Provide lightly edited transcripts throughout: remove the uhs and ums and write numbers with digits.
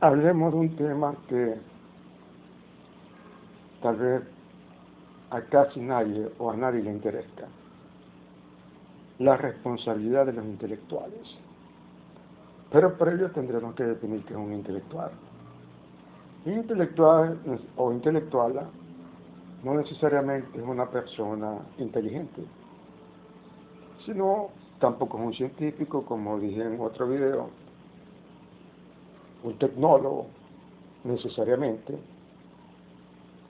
Hablemos de un tema que tal vez a casi nadie o a nadie le interesa: la responsabilidad de los intelectuales. Pero para ello tendremos que definir qué es un intelectual. Un intelectual o intelectuala no necesariamente es una persona inteligente, sino tampoco es un científico, como dije en otro video, un tecnólogo necesariamente,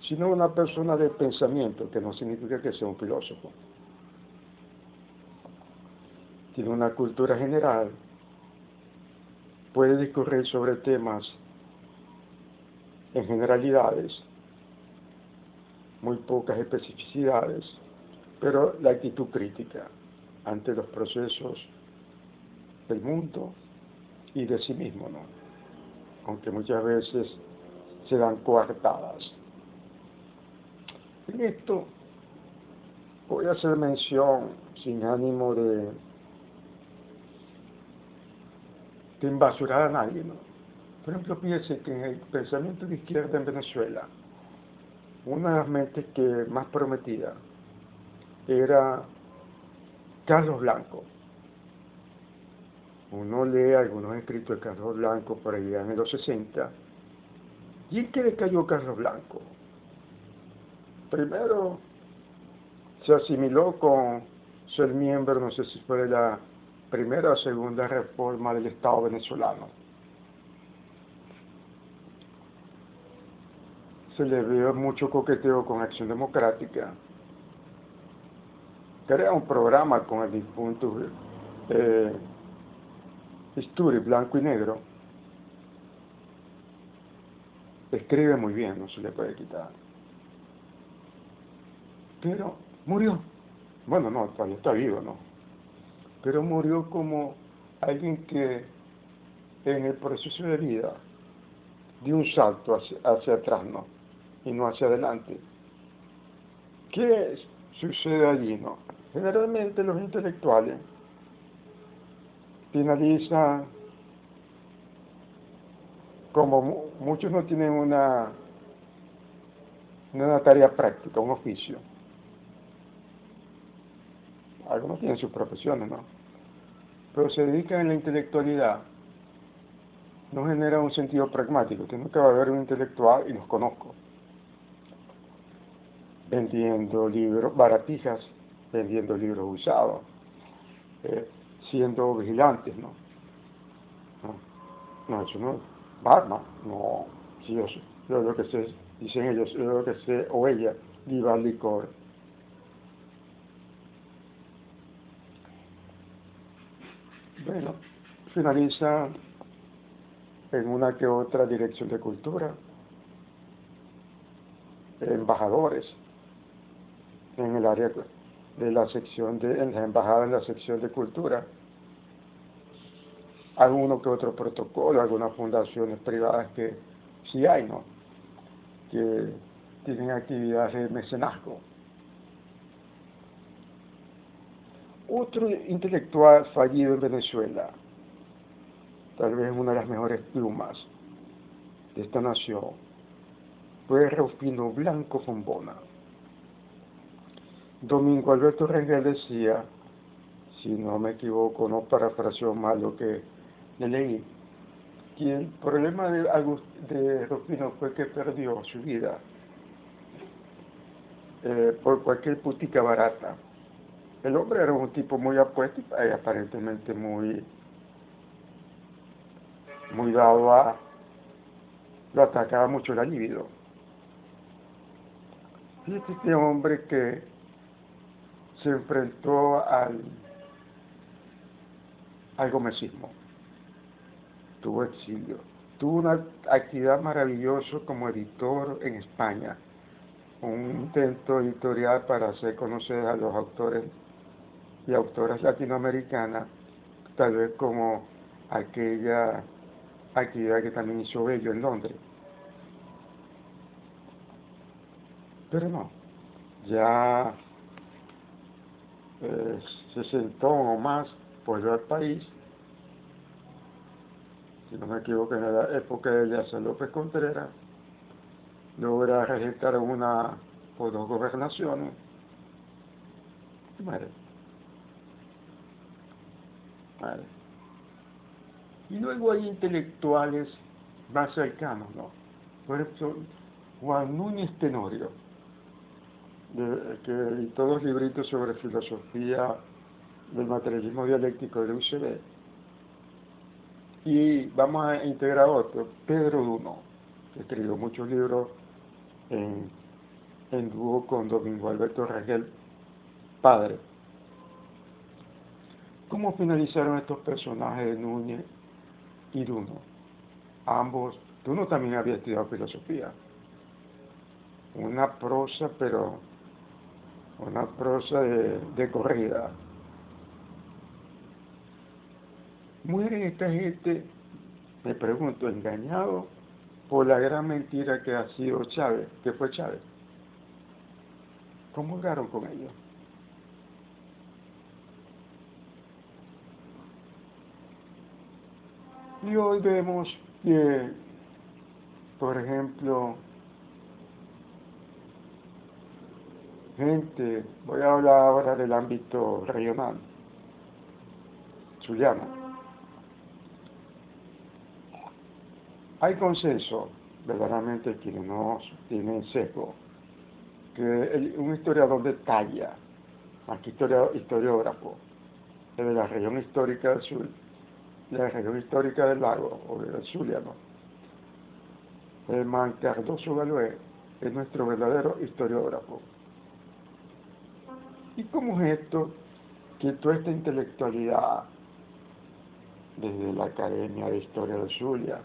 sino una persona de pensamiento, que no significa que sea un filósofo. Tiene una cultura general, puede discurrir sobre temas en generalidades, muy pocas especificidades, pero la actitud crítica ante los procesos del mundo y de sí mismo, ¿no? Aunque muchas veces se dan coartadas. En esto voy a hacer mención, sin ánimo de invasurar a nadie, ¿no? Por ejemplo, fíjese que en el pensamiento de izquierda en Venezuela, una de las mentes que más prometida era Carlos Blanco. Uno lee algunos escritos de Carlos Blanco por allá en los 60. ¿Y en qué le cayó Carlos Blanco? Primero, se asimiló con ser miembro, no sé si fue de la primera o segunda reforma del Estado venezolano. Se le vio mucho coqueteo con Acción Democrática. Crea un programa con el difunto Isturi, blanco y negro. Escribe muy bien, no se le puede quitar. Pero murió. Bueno, no, todavía está vivo, ¿no? Pero murió como alguien que en el proceso de vida dio un salto hacia atrás, ¿no? Y no hacia adelante. ¿Qué sucede allí, no? Generalmente los intelectuales finalizan, como muchos no tienen una tarea práctica, un oficio. Algunos tienen sus profesiones, ¿no? Pero se dedican en la intelectualidad, no genera un sentido pragmático. Tengo que haber un intelectual, y los conozco, vendiendo libros, baratijas, vendiendo libros usados, eh, siendo vigilantes, ¿no? No, eso no es Batman, no, si yo lo que sé, dicen ellos, yo lo que sé, o ella, lleva licor. Bueno, finaliza en una que otra dirección de cultura, embajadores en el área de la sección en la embajada, en la sección de cultura, alguno que otro protocolo, algunas fundaciones privadas que sí hay, ¿no? Que tienen actividades de mecenazgo. Otro intelectual fallido en Venezuela, tal vez una de las mejores plumas de esta nación, fue Rufino Blanco Fombona. Domingo Alberto Rengel decía, si no me equivoco, no parafraseo mal lo que le leí, que el problema de Rufino fue que perdió su vida por cualquier putica barata. El hombre era un tipo muy apuesto y aparentemente muy dado a... Lo atacaba mucho la libido. Fíjate este hombre que se enfrentó al gomecismo, tuvo exilio, tuvo una actividad maravillosa como editor en España, un intento editorial para hacer conocer a los autores y autoras latinoamericanas, tal vez como aquella actividad que también hizo Bello en Londres. Pero no, ya eh, 60 o más volvió al país si no me equivoco, en la época de Eleazar López Contreras, logra regentar una o dos gobernaciones y muere. Muere. Y luego hay intelectuales más cercanos, ¿no? Por ejemplo, Juan Núñez Tenorio, que editó dos libritos sobre filosofía del materialismo dialéctico de UCB. Y vamos a integrar otro, Pedro Duno, que escribió muchos libros en dúo con Domingo Alberto Rangel, padre. ¿Cómo finalizaron estos personajes de Núñez y Duno? Ambos, Duno también había estudiado filosofía. Una prosa, pero una prosa de corrida. Mueren esta gente, me pregunto, engañado por la gran mentira que ha sido Chávez, que fue Chávez. ¿Cómo jugaron con ellos? Y hoy vemos que, por ejemplo, gente, voy a hablar ahora del ámbito regional, Zuliana. Hay consenso, verdaderamente, quienes no tienen sesgo, que un historiador de talla, más que historiógrafo, de la región histórica del sur, de la región histórica del lago, o del Zuliano, Germán Cardoso Galoé, es nuestro verdadero historiógrafo. ¿Y cómo es esto que toda esta intelectualidad, desde la Academia de Historia de Zulia,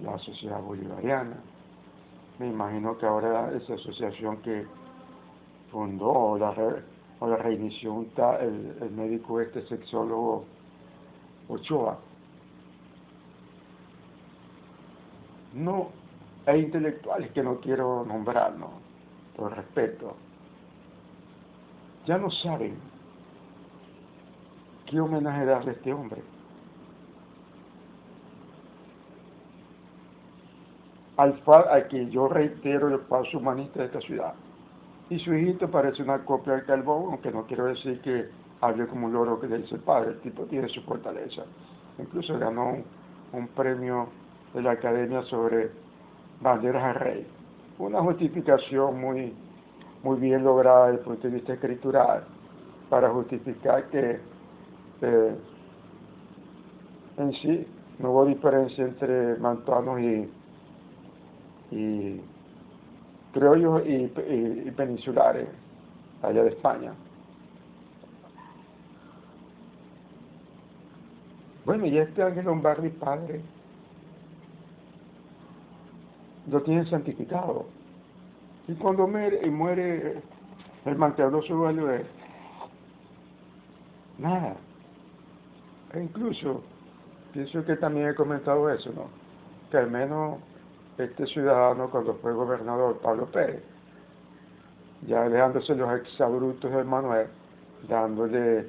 la Sociedad Bolivariana, me imagino que ahora esa asociación que fundó o la reinició el médico sexólogo Ochoa, no, hay intelectuales que no quiero nombrar, ¿no? Por respeto, ya no saben qué homenaje darle a este hombre. Al que yo reitero el paso humanista de esta ciudad. Y su hijito parece una copia del Calvón, aunque no quiero decir que hable como un loro que le dice el padre, el tipo tiene su fortaleza. Incluso ganó un premio de la Academia sobre banderas al rey. Una justificación muy bien lograda desde el punto de vista escritural, para justificar que en sí no hubo diferencia entre mantuanos y criollos y peninsulares allá de España. Bueno, y este Ángel Lombardi padre lo tienen santificado. Y cuando muere el manteador Value, nada. E incluso, pienso que también he comentado eso, ¿no? Que al menos este ciudadano, cuando fue gobernador, Pablo Pérez, ya dejándose los exabruptos de Manuel, dándole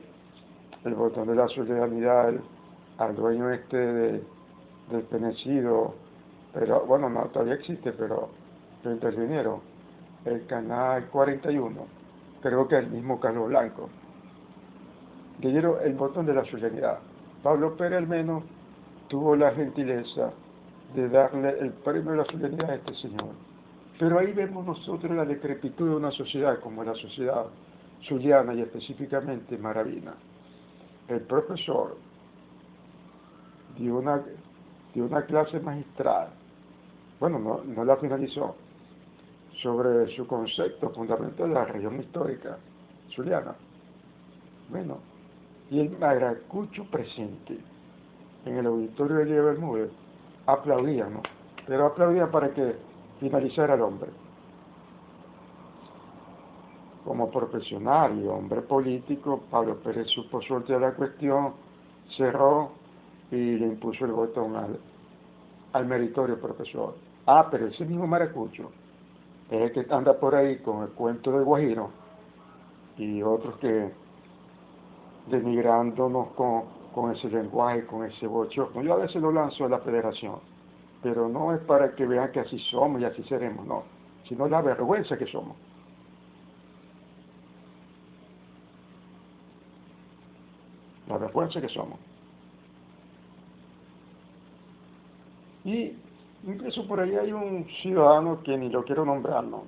el botón de la solidaridad al dueño del penecido, pero bueno, no, todavía existe, pero lo intervinieron, el canal 41, creo que el mismo Carlos Blanco, le dieron el botón de la solidaridad. Pablo Pérez al menos tuvo la gentileza de darle el premio de la solidaridad a este señor. Pero ahí vemos nosotros la decrepitud de una sociedad como la sociedad zuliana y específicamente Maravina. El profesor dio una clase magistral, bueno, no la finalizó, sobre su concepto fundamental de la región histórica zuliana. Bueno, y el maracucho presente en el auditorio de Elías Bermúdez aplaudía, ¿no? Pero aplaudía para que finalizara el hombre. Como profesional y hombre político, Pablo Pérez supo sortear la cuestión, cerró y le impuso el botón al meritorio profesor. Ah, pero ese mismo maracucho es el que anda por ahí con el cuento del Guajiro y otros que denigrándonos con ese lenguaje, con ese bochorno. Yo a veces lo lanzo a la federación, pero no es para que vean que así somos y así seremos, no, sino la vergüenza que somos. La vergüenza que somos. Y incluso por ahí hay un ciudadano que ni lo quiero nombrar, ¿no?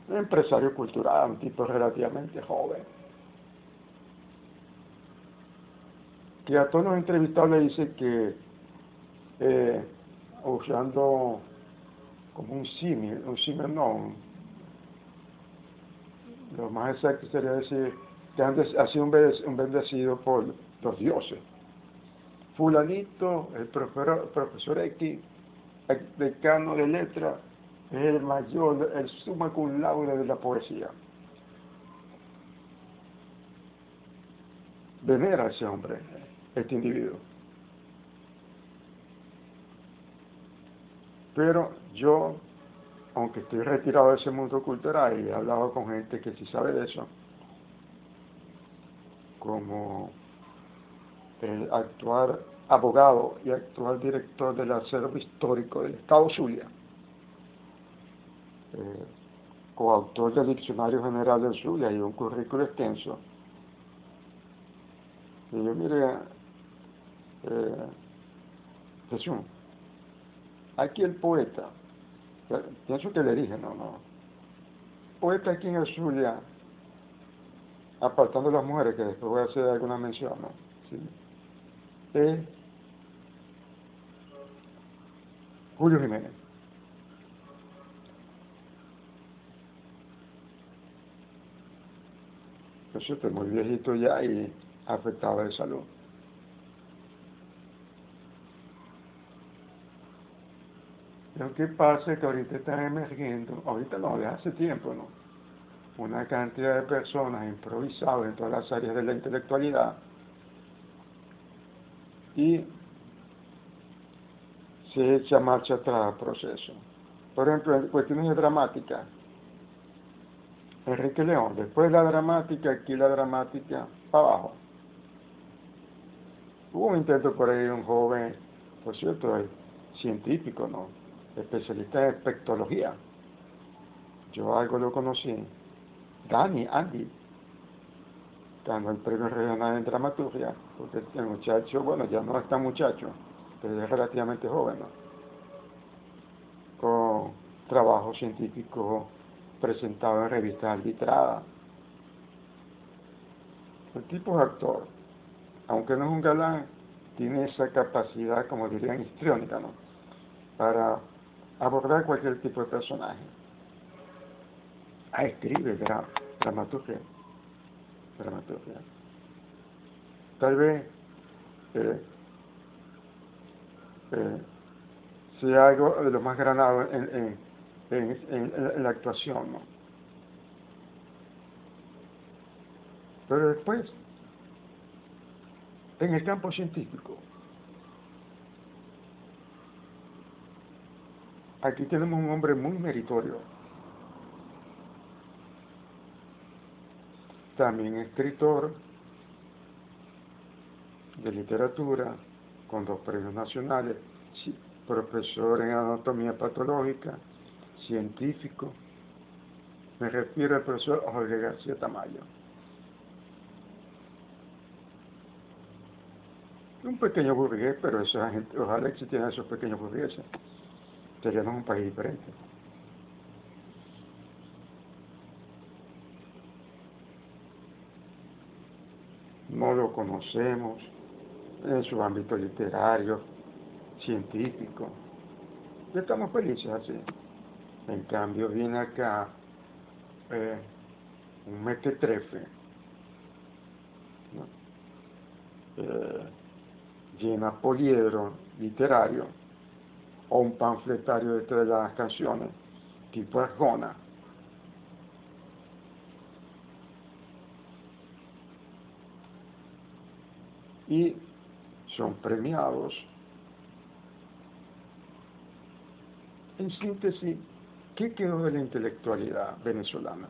Un empresario cultural, un tipo relativamente joven, que a todos los entrevistados le dice que, usando como un símil no, lo más exacto sería decir que ha sido un bendecido por los dioses. Fulanito, el profesor X, el decano de letra, es el mayor, el summa cum laude de la poesía. Venera a ese hombre, este individuo. Pero yo, aunque estoy retirado de ese mundo cultural y he hablado con gente que sí sabe de eso, como el actual abogado y actual director del acervo histórico del Estado Zulia, coautor del Diccionario General del Zulia y un currículo extenso. Y yo, mire, Jesús, aquí el poeta, pienso que le dije, no, poeta aquí en el Zulia, apartando las mujeres, que después voy a hacer alguna mención, ¿no? Sí. Julio Jiménez. Yo estoy muy viejito ya y afectado de salud. Lo que pasa es que ahorita están emergiendo, ahorita no, desde hace tiempo, ¿no? Una cantidad de personas improvisadas en todas las áreas de la intelectualidad y se echa marcha atrás al proceso. Por ejemplo, en cuestiones de dramática, Enrique León, después la dramática, aquí la dramática, para abajo. Hubo un intento por ahí de un joven, por cierto, científico, ¿no? Especialista en espectrología. Yo algo lo conocí. Andy, ganó el premio regional en dramaturgia, porque el muchacho, bueno, ya no es tan muchacho, pero es relativamente joven, ¿no? Con trabajo científico presentado en revistas arbitradas. El tipo es actor, aunque no es un galán, tiene esa capacidad, como dirían, histriónica, ¿no? Para abordar cualquier tipo de personaje. Escribe dramaturgia. Tal vez eh, eh, sea algo de lo más granado en la actuación, ¿no? Pero después, en el campo científico, aquí tenemos un hombre muy meritorio, también escritor de literatura, con 2 premios nacionales, profesor en anatomía patológica, científico. Me refiero al profesor Jorge García Tamayo. Un pequeño burgués, pero esa gente, ojalá existieran esos pequeños burgueses. Seríamos un país diferente. No lo conocemos en su ámbito literario, científico. Y estamos felices así. En cambio, viene acá un mequetrefe, ¿no? Llena poliedro literario o un panfletario detrás de las canciones, tipo Arjona. Y son premiados. En síntesis, ¿qué quedó de la intelectualidad venezolana?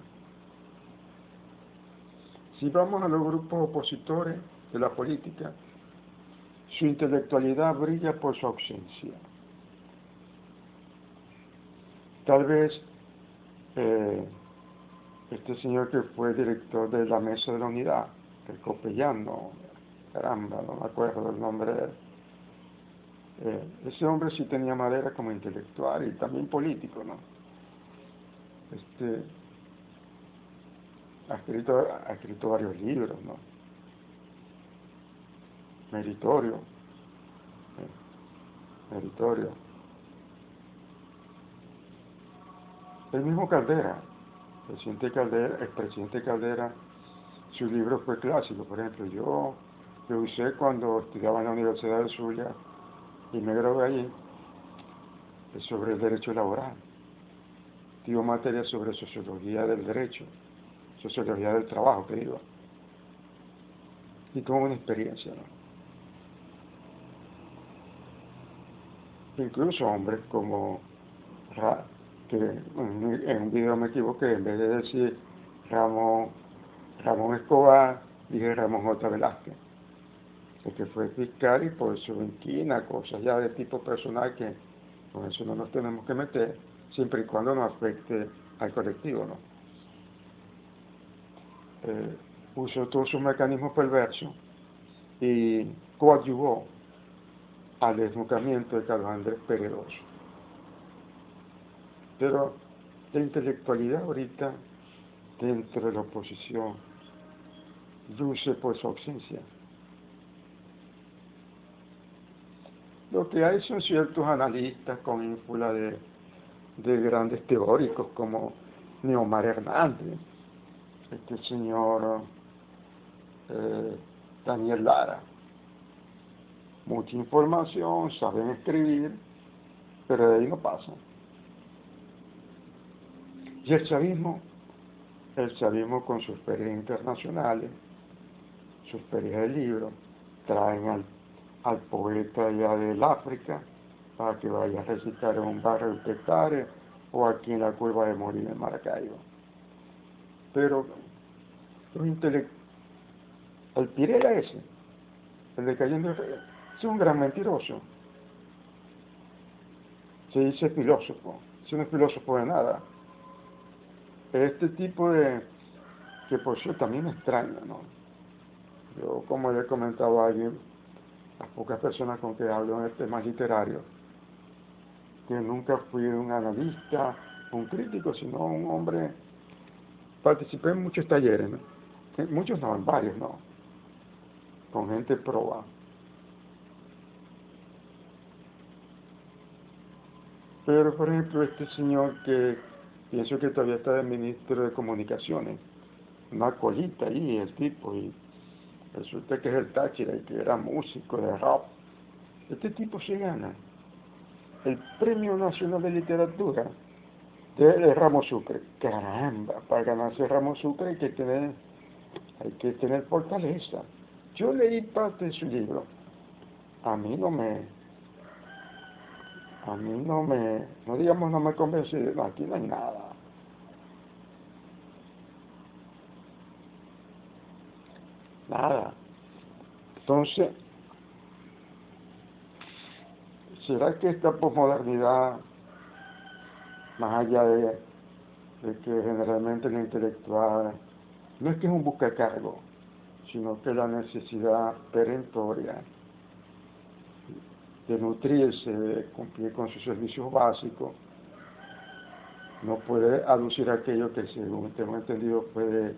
Si vamos a los grupos opositores de la política, su intelectualidad brilla por su ausencia. Tal vez este señor que fue director de la Mesa de la Unidad, el Copellano, caramba, no me acuerdo el nombre de él. Ese hombre sí tenía madera como intelectual y también político, ¿no? Ha escrito varios libros, ¿no? Meritorio. Meritorio. El mismo Caldera, el presidente Caldera, su libro fue clásico. Por ejemplo, yo lo usé cuando estudiaba en la Universidad de Zulia y me gradué allí, sobre el derecho laboral. Dio materia sobre sociología del derecho, sociología del trabajo, que digo. Y tuve una experiencia, ¿no? Incluso hombres como que en un video me equivoqué, en vez de decir Ramón Escobar, dije Ramón J. Velázquez, el que fue fiscal y por su inquina, cosas ya de tipo personal que con eso no nos tenemos que meter, siempre y cuando no afecte al colectivo, ¿no? Usó todos sus mecanismos perversos y coadyuvó al desnucamiento de Carlos Andrés Peredoso. Pero la intelectualidad ahorita dentro de la oposición luce por su ausencia. Lo que hay son ciertos analistas con ínfula de grandes teóricos como Neomar Hernández, este señor Daniel Lara. Mucha información, saben escribir, pero de ahí no pasan. Y el chavismo con sus ferias internacionales, sus ferias de libros, traen al poeta allá del África para que vaya a recitar en un barrio de Petare o aquí en la Cueva de Morir en Maracaibo. Pero el Pirela ese, el de Cayendo es un gran mentiroso. Se dice filósofo, si no es filósofo de nada. Este tipo que por cierto también me extraña, ¿no? Yo, como le he comentado a alguien, las pocas personas con que hablo en el tema literario, que nunca fui un analista, un crítico, sino un hombre, participé en muchos talleres, ¿no? Muchos no, en varios, ¿no? Con gente proba. Pero, por ejemplo, este señor que pienso que todavía está de ministro de Comunicaciones, una colita ahí, el tipo, y resulta que es el Táchira y que era músico de rap. Este tipo se gana el Premio Nacional de Literatura de Ramos Sucre. Caramba, para ganarse Ramos Sucre hay que tener fortaleza. Yo leí parte de su libro. A mí no digamos no me convenció, no, aquí no hay nada. Nada. Entonces, ¿será que esta posmodernidad, más allá de que generalmente el intelectual, no es que es un buscacargo, sino que la necesidad perentoria de nutrirse, de cumplir con sus servicios básicos, no puede aducir aquello que según tengo entendido fue de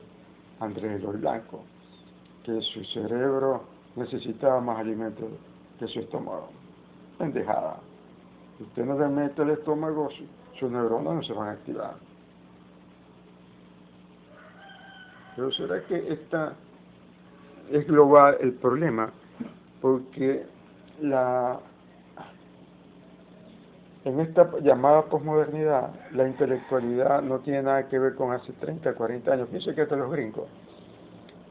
Andrés Eloy Blanco, que su cerebro necesitaba más alimento que su estómago. Pendejada. Si usted no le mete el estómago, sus neuronas no se van a activar. Pero ¿será que es global el problema? Porque en esta llamada posmodernidad, la intelectualidad no tiene nada que ver con hace 30, 40 años. Pienso que hasta los gringos,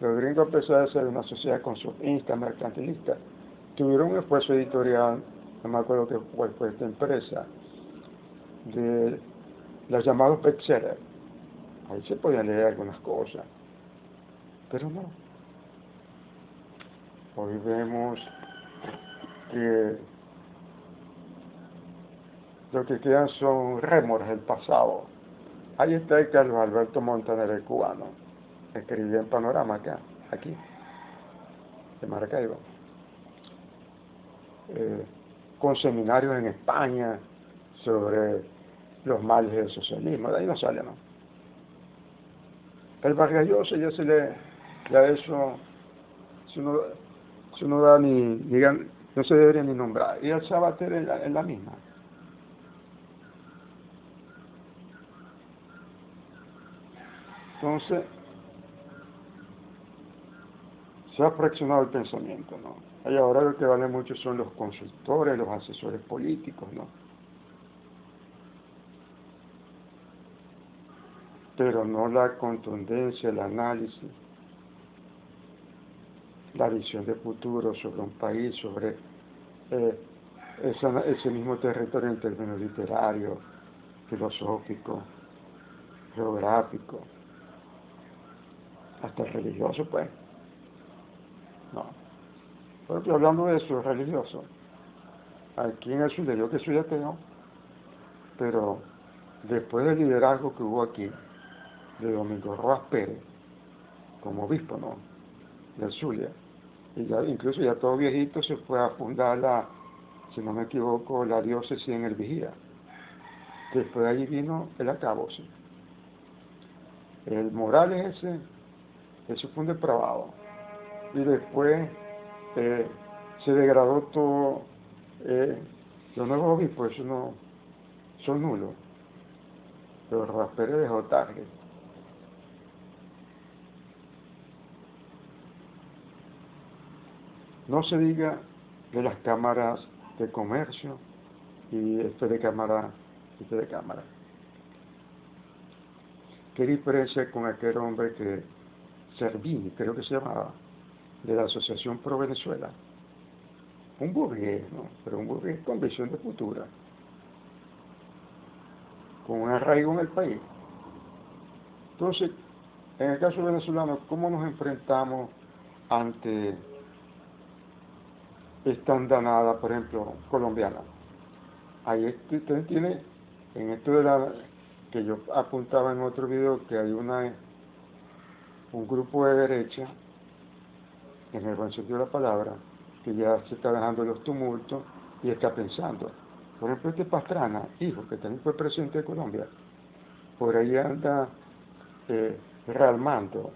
a pesar de ser una sociedad consumista, mercantilista, tuvieron un esfuerzo editorial, no me acuerdo qué fue esta empresa, de los llamados bestsellers. Ahí se podían leer algunas cosas, pero no. Hoy vemos que lo que quedan son rémoras del pasado. Ahí está el Carlos Alberto Montaner, el cubano, escribía en Panorama acá, aquí, de Maracaibo, con seminarios en España sobre los males del socialismo. De ahí no sale, ¿no? El Vargas Llosa ya se le, ya eso, si uno da no se debería ni nombrar. Y el Sabater en la misma. Entonces, se ha fraccionado el pensamiento, ¿no? Y ahora lo que vale mucho son los consultores, los asesores políticos, ¿no? Pero no la contundencia, el análisis, la visión de futuro sobre un país, sobre ese mismo territorio en términos literarios, filosóficos, geográficos, hasta religioso, pues. No. Porque hablando de eso, religioso, aquí en el sur, yo que soy ateo, pero después del liderazgo que hubo aquí, de Domingo Rojas Pérez, como obispo, ¿no?, del Zulia, y ya, incluso ya todo viejito, se fue a fundar si no me equivoco, la diócesis en El Vigía. Después de allí vino el Acabose. El Morales ese fue un depravado. Y después se degradó todo. Los nuevos obispos, eso no, son nulos. Pero Rojas Pérez dejó tarde. No se diga de las cámaras de comercio y de cámara. ¿Qué diferencia con aquel hombre que Servini, creo que se llamaba, de la Asociación Pro Venezuela? Un burgués, ¿no? Pero un burgués con visión de futura, con un arraigo en el país. Entonces, en el caso venezolano, ¿cómo nos enfrentamos ante esta andanada, por ejemplo, colombiana? Ahí usted tiene, en esto que yo apuntaba en otro video, que hay un grupo de derecha, en el buen sentido de la palabra, que ya se está dejando los tumultos y está pensando. Por ejemplo, Pastrana, hijo, que también fue presidente de Colombia, por ahí anda realmando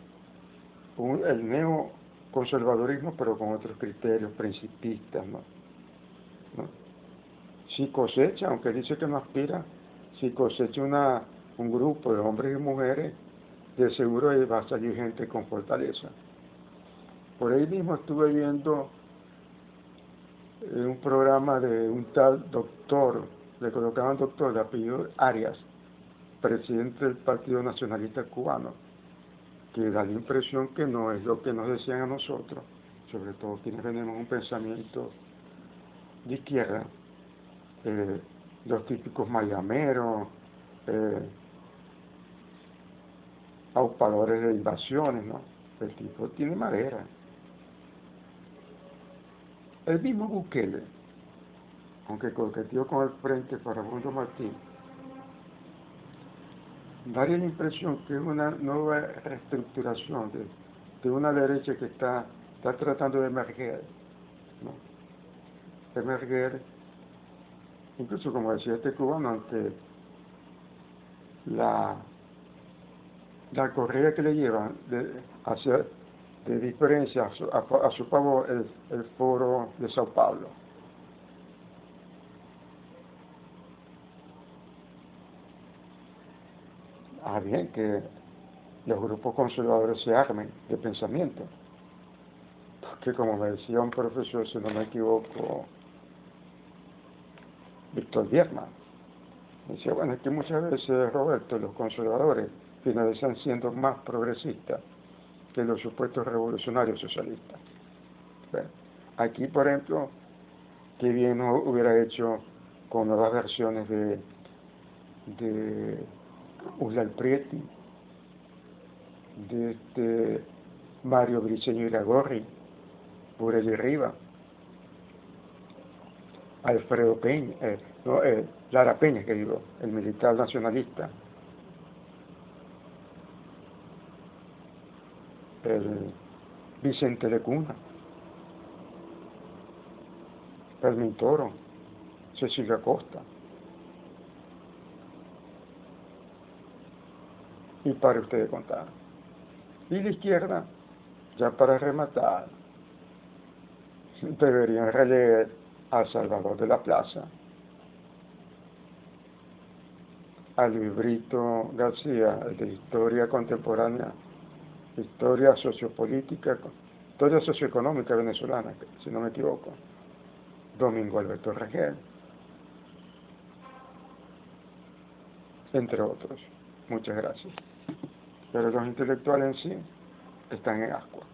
el neoconservadurismo, pero con otros criterios principistas, ¿no? Si cosecha, aunque dice que no aspira, si cosecha un grupo de hombres y mujeres, de seguro ahí va a salir gente con fortaleza. Por ahí mismo estuve viendo un programa de un tal doctor, le colocaban doctor de apellido Arias, presidente del Partido Nacionalista Cubano, que da la impresión que no es lo que nos decían a nosotros, sobre todo quienes tenemos un pensamiento de izquierda, los típicos mayameros, aupadores de invasiones, ¿no? El tipo tiene madera. El mismo Bukele, aunque coqueteó con el Frente Farabundo Martín, daría la impresión que es una nueva reestructuración de una derecha que está tratando de emerger, ¿no? Emerger, incluso como decía este cubano, ante la correa que le llevan de diferencia a su favor el foro de Sao Paulo. Bien que los grupos conservadores se armen de pensamiento, porque como me decía un profesor, si no me equivoco, Víctor Bierman, me decía, bueno, es que muchas veces, Roberto, los conservadores finalizan siendo más progresistas que los supuestos revolucionarios socialistas. Bueno, aquí, por ejemplo, que bien hubiera hecho con nuevas versiones de Uslal Prieto, de Mario Briceño Iragorri, Bureli Riva, Alfredo Peña, Lara Peña, que digo, el militar nacionalista, el Vicente de Cuna, Fermín Toro, Cecilia Costa. Y para ustedes contar. Y la izquierda, ya para rematar, deberían releer a Salvador de la Plaza, a Luis Brito García, el de Historia Contemporánea, Historia Sociopolítica, Historia Socioeconómica Venezolana, si no me equivoco, Domingo Alberto Rangel, entre otros. Muchas gracias. Pero los intelectuales en sí están en ascuas.